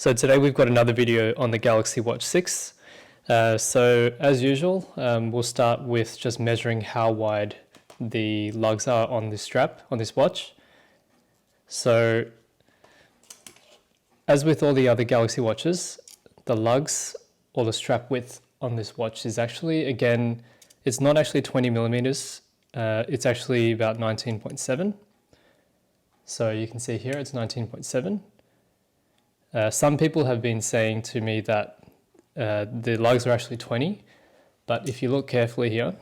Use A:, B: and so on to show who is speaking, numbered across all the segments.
A: So today we've got another video on the Galaxy Watch 6. So as usual, we'll start with just measuring how wide the lugs are on this strap, on this watch. So as with all the other Galaxy watches, the lugs or the strap width on this watch is actually, again, it's not actually 20 millimeters, it's actually about 19.7. So you can see here it's 19.7. Some people have been saying to me that the lugs are actually 20, but if you look carefully here,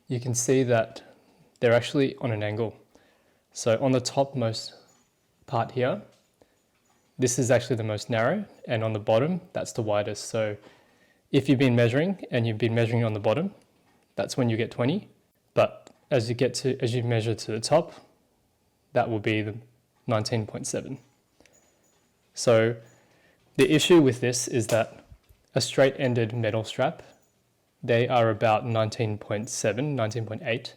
A: you can see that they're actually on an angle. So on the topmost part here, this is actually the most narrow, and on the bottom, that's the widest. So if you've been measuring and you've been measuring on the bottom, that's when you get 20. But as you measure to the top, that will be the 19.7. So the issue with this is that a straight-ended metal strap, they are about 19.7, 19.8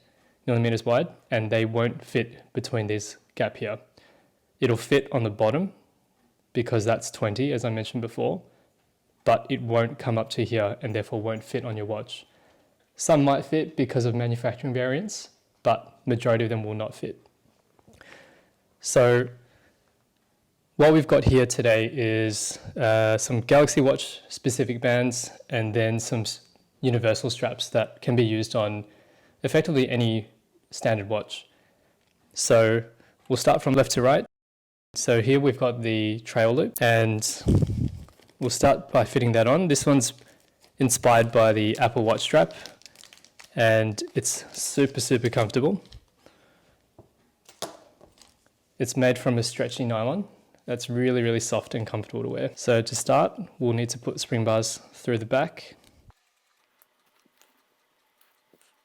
A: millimeters wide, and they won't fit between this gap here. It'll fit on the bottom because that's 20, as I mentioned before, but it won't come up to here and therefore won't fit on your watch. Some might fit because of manufacturing variants, but majority of them will not fit. So what we've got here today is some Galaxy Watch specific bands and then some universal straps that can be used on effectively any standard watch. So we'll start from left to right. So here we've got the trail loop, and we'll start by fitting that on. This one's inspired by the Apple Watch strap, and it's super comfortable. It's made from a stretchy nylon. That's really soft and comfortable to wear. So to start, we'll need to put spring bars through the back.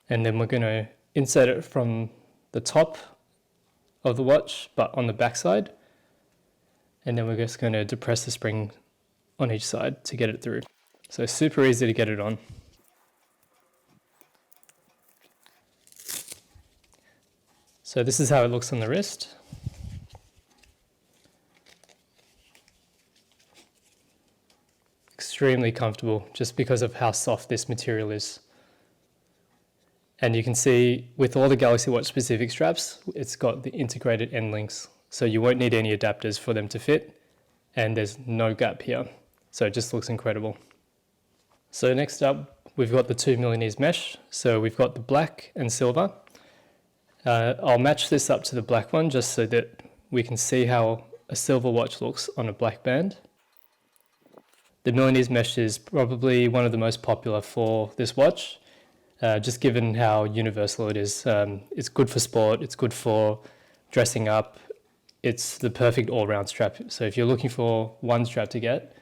A: And then we're going to insert it from the top of the watch, but on the back side. And then we're just going to depress the spring on each side to get it through. So super easy to get it on. So this is how it looks on the wrist. Extremely comfortable just because of how soft this material is. And you can see with all the Galaxy Watch specific straps, it's got the integrated end links. So you won't need any adapters for them to fit, and there's no gap here. So it just looks incredible. So next up, we've got the two Milanese mesh. So we've got the black and silver. I'll match this up to the black one just so that we can see how a silver watch looks on a black band. The Milanese mesh is probably one of the most popular for this watch, just given how universal it is. It's good for sport, it's good for dressing up, it's the perfect all-round strap. So if you're looking for one strap to get,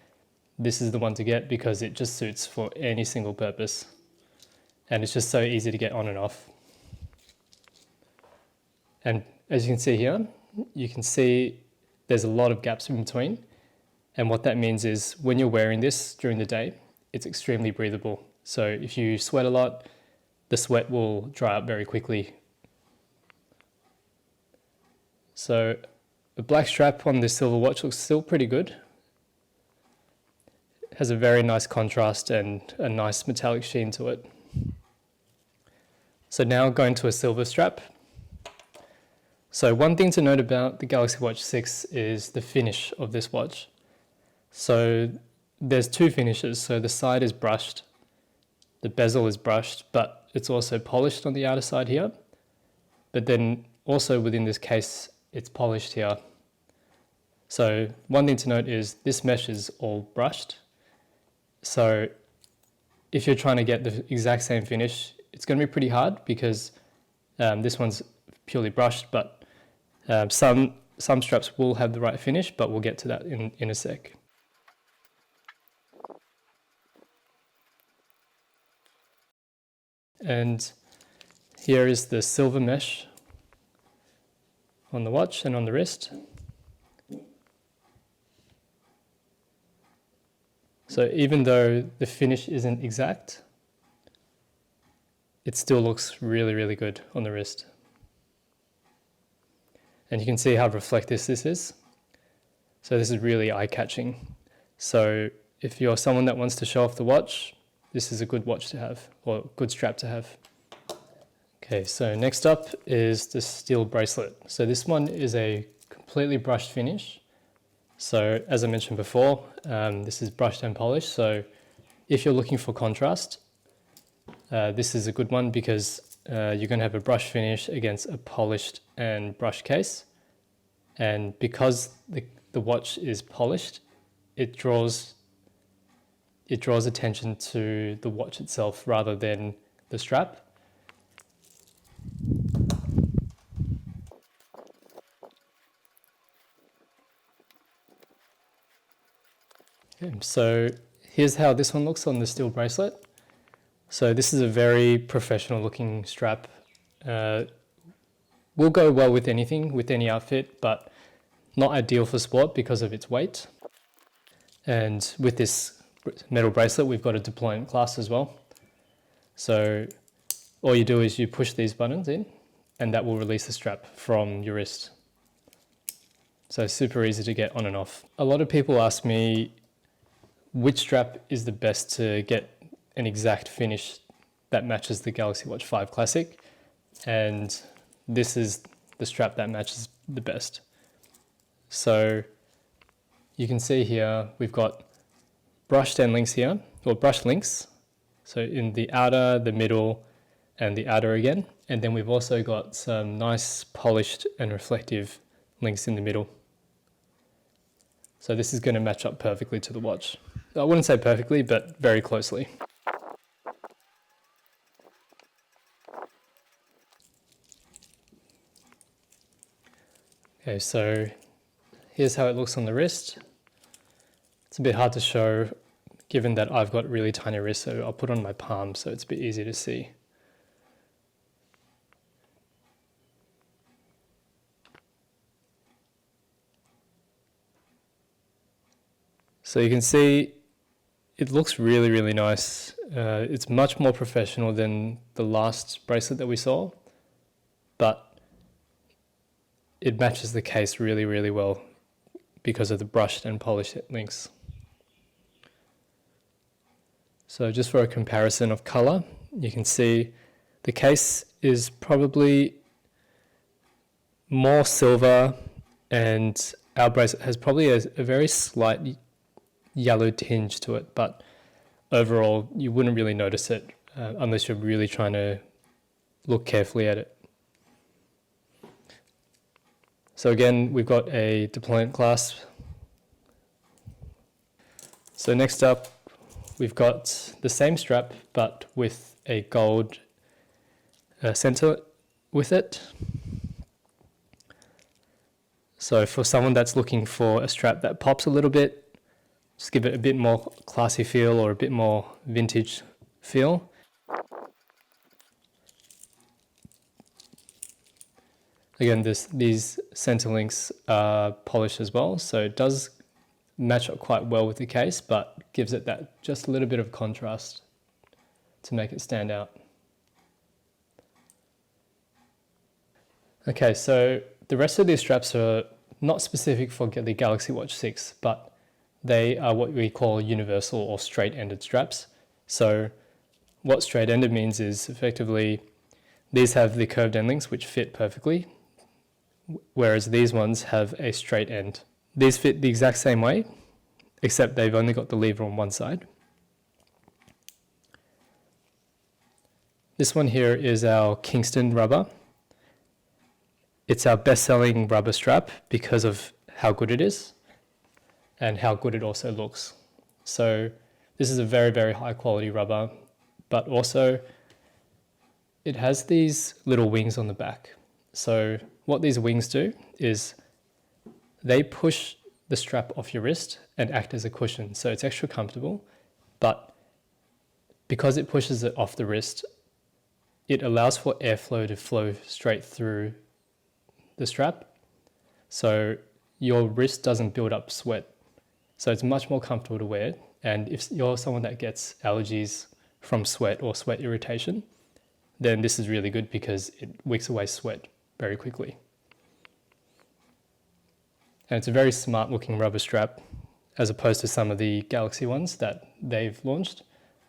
A: this is the one to get because it just suits for any single purpose. And it's just so easy to get on and off. And as you can see here, you can see there's a lot of gaps in between. And what that means is when you're wearing this during the day, it's extremely breathable. So if you sweat a lot, the sweat will dry up very quickly. So the black strap on this silver watch looks still pretty good. It has a very nice contrast and a nice metallic sheen to it. So now going to a silver strap. So one thing to note about the Galaxy Watch 6 is the finish of this watch. So there's two finishes. So the side is brushed, the bezel is brushed, but it's also polished on the outer side here. But then also within this case, it's polished here. So one thing to note is this mesh is all brushed. So if you're trying to get the exact same finish, it's going to be pretty hard because this one's purely brushed, but some straps will have the right finish, but we'll get to that in a sec. And here is the silver mesh on the watch and on the wrist. So even though the finish isn't exact, it still looks really good on the wrist. And you can see how reflective this is. So this is really eye-catching. So if you're someone that wants to show off the watch, this is a good watch to have, or good strap to have. Okay, so next up is the steel bracelet. So this one is a completely brushed finish. So as I mentioned before, this is brushed and polished. So if you're looking for contrast, this is a good one because you're going to have a brush finish against a polished and brushed case. And because the watch is polished, it draws attention to the watch itself rather than the strap. Okay, so here's how this one looks on the steel bracelet. So this is a very professional looking strap. Will go well with anything, with any outfit, but not ideal for sport because of its weight. And with this metal bracelet, we've got a deployment clasp as well. So all you do is you push these buttons in and that will release the strap from your wrist. So super easy to get on and off. A lot of people ask me which strap is the best to get an exact finish that matches the Galaxy Watch 5 Classic. And this is the strap that matches the best. So you can see here, we've got brushed end links here, or brushed links. So in the outer, the middle, and the outer again. And then we've also got some nice polished and reflective links in the middle. So this is going to match up perfectly to the watch. I wouldn't say perfectly, but very closely. Okay, so here's how it looks on the wrist. It's a bit hard to show given that I've got really tiny wrists, so I'll put it on my palm so it's a bit easier to see. So you can see it looks really, really nice. It's much more professional than the last bracelet that we saw, but it matches the case really, really well because of the brushed and polished links. So just for a comparison of color, you can see the case is probably more silver and our bracelet has probably a very slight yellow tinge to it, but overall you wouldn't really notice it unless you're really trying to look carefully at it. So again, we've got a deployment clasp. So next up, we've got the same strap, but with a gold center with it. So for someone that's looking for a strap that pops a little bit, just give it a bit more classy feel or a bit more vintage feel. Again, these center links are polished as well, so it does match up quite well with the case, but gives it that just a little bit of contrast to make it stand out. Okay, so the rest of these straps are not specific for the Galaxy Watch 6, but they are what we call universal or straight-ended straps. So what straight-ended means is effectively these have the curved end links which fit perfectly, whereas these ones have a straight end. These fit the exact same way, except they've only got the lever on one side. This one here is our Kingston rubber. It's our best-selling rubber strap because of how good it is and how good it also looks. So this is a very, very high quality rubber, but also it has these little wings on the back. So what these wings do is they push the strap off your wrist and act as a cushion. So it's extra comfortable, but because it pushes it off the wrist, it allows for airflow to flow straight through the strap. So your wrist doesn't build up sweat. So it's much more comfortable to wear. And if you're someone that gets allergies from sweat or sweat irritation, then this is really good because it wicks away sweat very quickly. And it's a very smart looking rubber strap as opposed to some of the Galaxy ones that they've launched.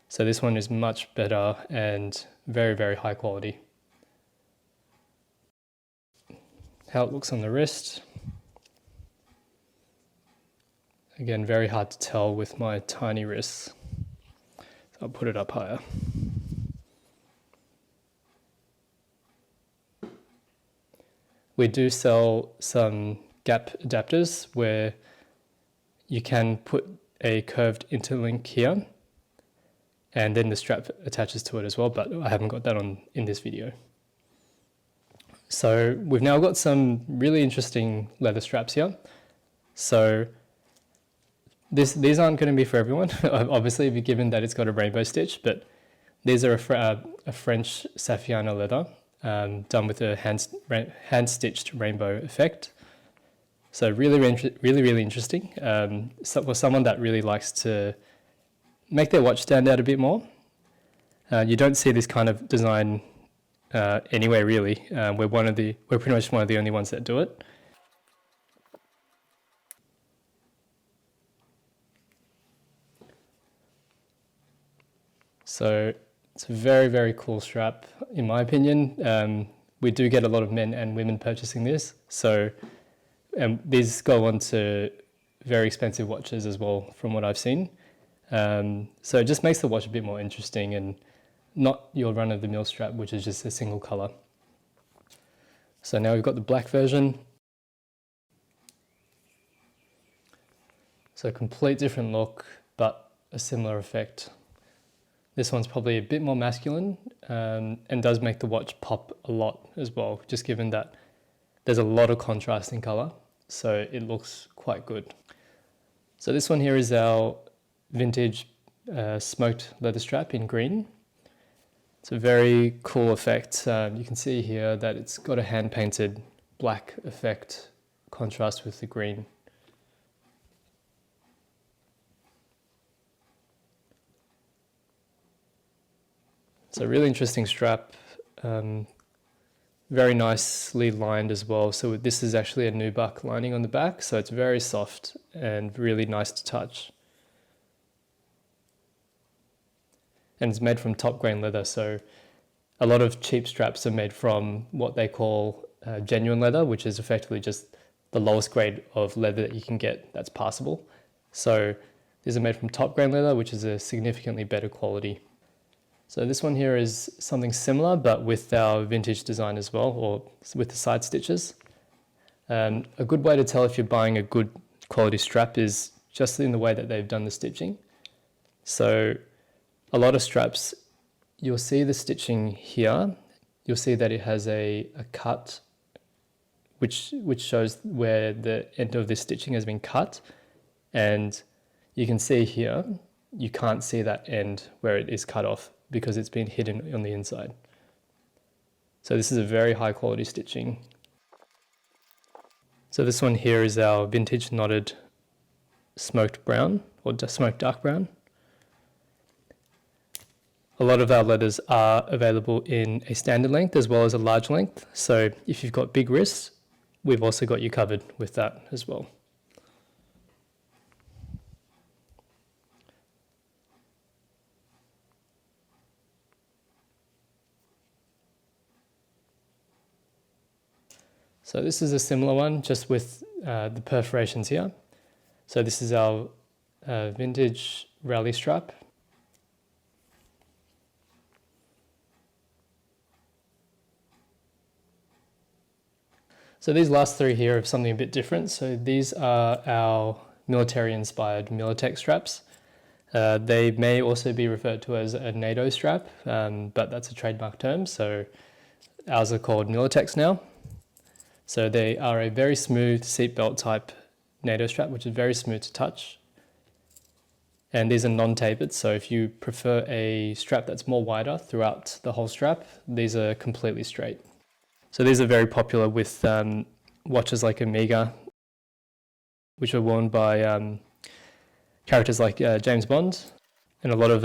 A: So this one is much better and very, very high quality. How it looks on the wrist. Again, very hard to tell with my tiny wrists. So I'll put it up higher. We do sell some gap adapters where you can put a curved interlink here and then the strap attaches to it as well, but I haven't got that on in this video. So we've now got some really interesting leather straps here. So these aren't going to be for everyone, obviously, given that it's got a rainbow stitch, but these are a French Saffiano leather done with a hand-stitched rainbow effect. So really interesting. For someone that really likes to make their watch stand out a bit more. You don't see this kind of design anywhere really. We're pretty much one of the only ones that do it. So it's a very, very cool strap, in my opinion. We do get a lot of men and women purchasing this. So these go on to very expensive watches as well, from what I've seen. So it just makes the watch a bit more interesting and not your run-of-the-mill strap, which is just a single color. So now we've got the black version. So complete different look, but a similar effect. This one's probably a bit more masculine and does make the watch pop a lot as well, just given that there's a lot of contrast in color, so it looks quite good. So this one here is our vintage smoked leather strap in green. It's a very cool effect. You can see here that it's got a hand-painted black effect, contrast with the green. It's a really interesting strap, very nicely lined as well. So this is actually a nubuck lining on the back, so it's very soft and really nice to touch. And it's made from top grain leather, so a lot of cheap straps are made from what they call genuine leather, which is effectively just the lowest grade of leather that you can get that's passable. So these are made from top grain leather, which is a significantly better quality. So this one here is something similar, but with our vintage design as well, or with the side stitches. A good way to tell if you're buying a good quality strap is just in the way that they've done the stitching. So a lot of straps, you'll see the stitching here. You'll see that it has a cut, which shows where the end of this stitching has been cut. And you can see here, you can't see that end where it is cut off, because it's been hidden on the inside. So this is a very high quality stitching. So this one here is our vintage knotted smoked brown, or smoked dark brown. A lot of our leathers are available in a standard length as well as a large length. So if you've got big wrists, we've also got you covered with that as well. So this is a similar one, just with the perforations here. So this is our vintage rally strap. So these last three here are something a bit different. So these are our military-inspired Militex straps. They may also be referred to as a NATO strap, but that's a trademark term. So ours are called Militex now. So they are a very smooth seatbelt type NATO strap, which is very smooth to touch. And these are non-tapered, so if you prefer a strap that's more wider throughout the whole strap, these are completely straight. So these are very popular with watches like Omega, which are worn by characters like James Bond. And a lot of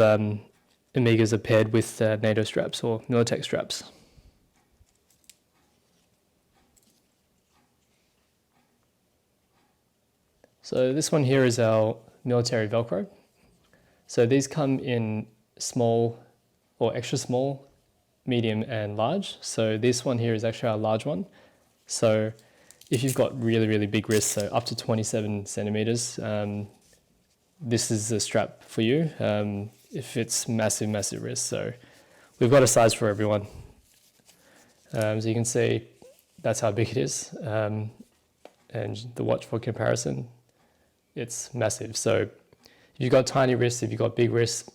A: Omegas are paired with NATO straps or Militex straps. So this one here is our military Velcro. So these come in small or extra small, medium and large. So this one here is actually our large one. So if you've got really, really big wrists, so up to 27 centimeters, this is the strap for you. If it's massive, massive wrists. So we've got a size for everyone. So you can see that's how big it is. And the watch for comparison, it's massive. So if you've got tiny wrists, if you've got big wrists,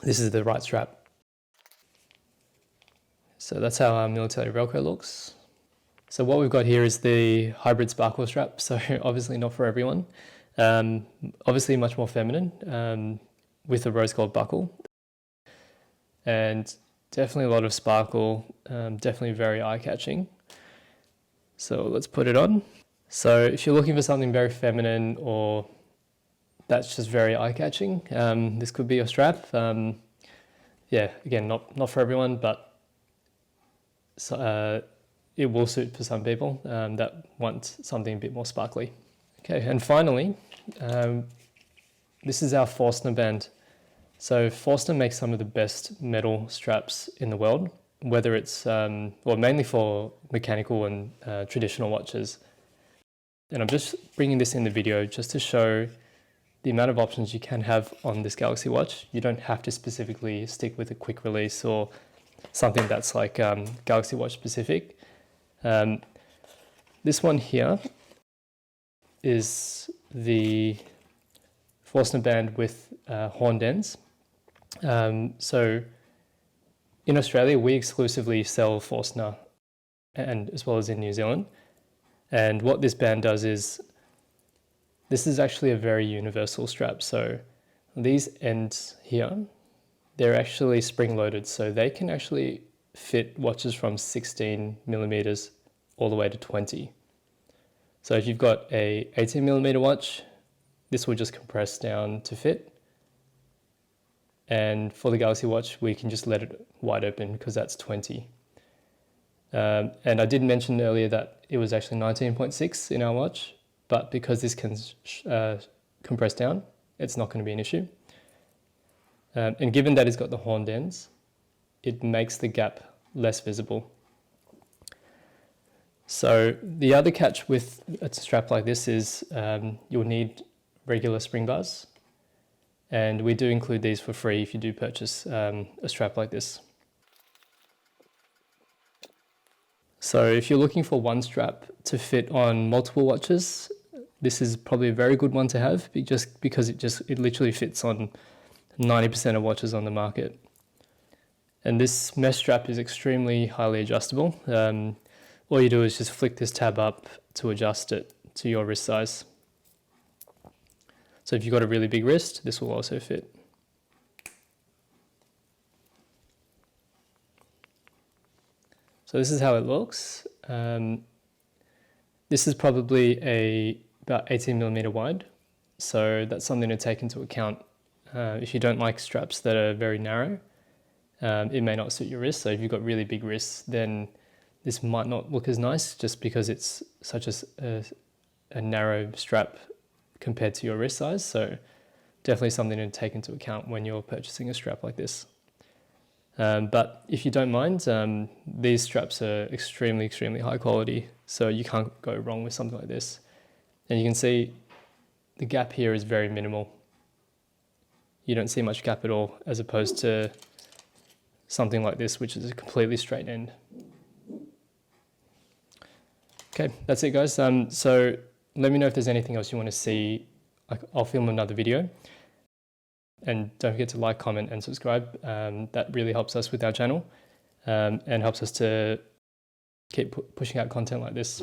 A: this is the right strap. So that's how our military Velcro looks. So what we've got here is the hybrid sparkle strap. So obviously not for everyone. Obviously much more feminine with a rose gold buckle. And definitely a lot of sparkle, definitely very eye-catching. So let's put it on. So if you're looking for something very feminine or that's just very eye-catching, this could be your strap. Yeah, again, not for everyone, but it will suit for some people that want something a bit more sparkly. Okay, and finally, this is our Forstner band. So Forstner makes some of the best metal straps in the world, whether it's, well, mainly for mechanical and traditional watches. And I'm just bringing this in the video just to show the amount of options you can have on this Galaxy watch. You don't have to specifically stick with a quick release or something that's like Galaxy Watch specific. This one here is the Forstner band with horned ends. So in Australia, we exclusively sell Forstner, and as well as in New Zealand. And what this band does is, this is actually a very universal strap. So these ends here, they're actually spring loaded. So they can actually fit watches from 16 millimeters all the way to 20. So if you've got a 18 millimeter watch, this will just compress down to fit. And for the Galaxy watch, we can just let it wide open because that's 20. And I did mention earlier that it was actually 19.6 in our watch, but because this can compress down, it's not going to be an issue. And given that it's got the horned ends, it makes the gap less visible. So the other catch with a strap like this is you'll need regular spring bars. And we do include these for free if you do purchase a strap like this. So if you're looking for one strap to fit on multiple watches, this is probably a very good one to have, just because it literally fits on 90% of watches on the market. And this mesh strap is extremely highly adjustable. All you do is just flick this tab up to adjust it to your wrist size. So if you've got a really big wrist, this will also fit. So this is how it looks. This is probably about 18 millimeter wide. So that's something to take into account. If you don't like straps that are very narrow, it may not suit your wrist. So if you've got really big wrists, then this might not look as nice just because it's such a narrow strap compared to your wrist size. So definitely something to take into account when you're purchasing a strap like this. But if you don't mind, these straps are extremely, extremely high quality. So you can't go wrong with something like this. And you can see the gap here is very minimal. You don't see much gap at all, as opposed to something like this, which is a completely straight end. Okay, that's it, guys. So let me know if there's anything else you want to see. I'll film another video. And don't forget to like, comment, and subscribe. That really helps us with our channel and helps us to keep pushing out content like this.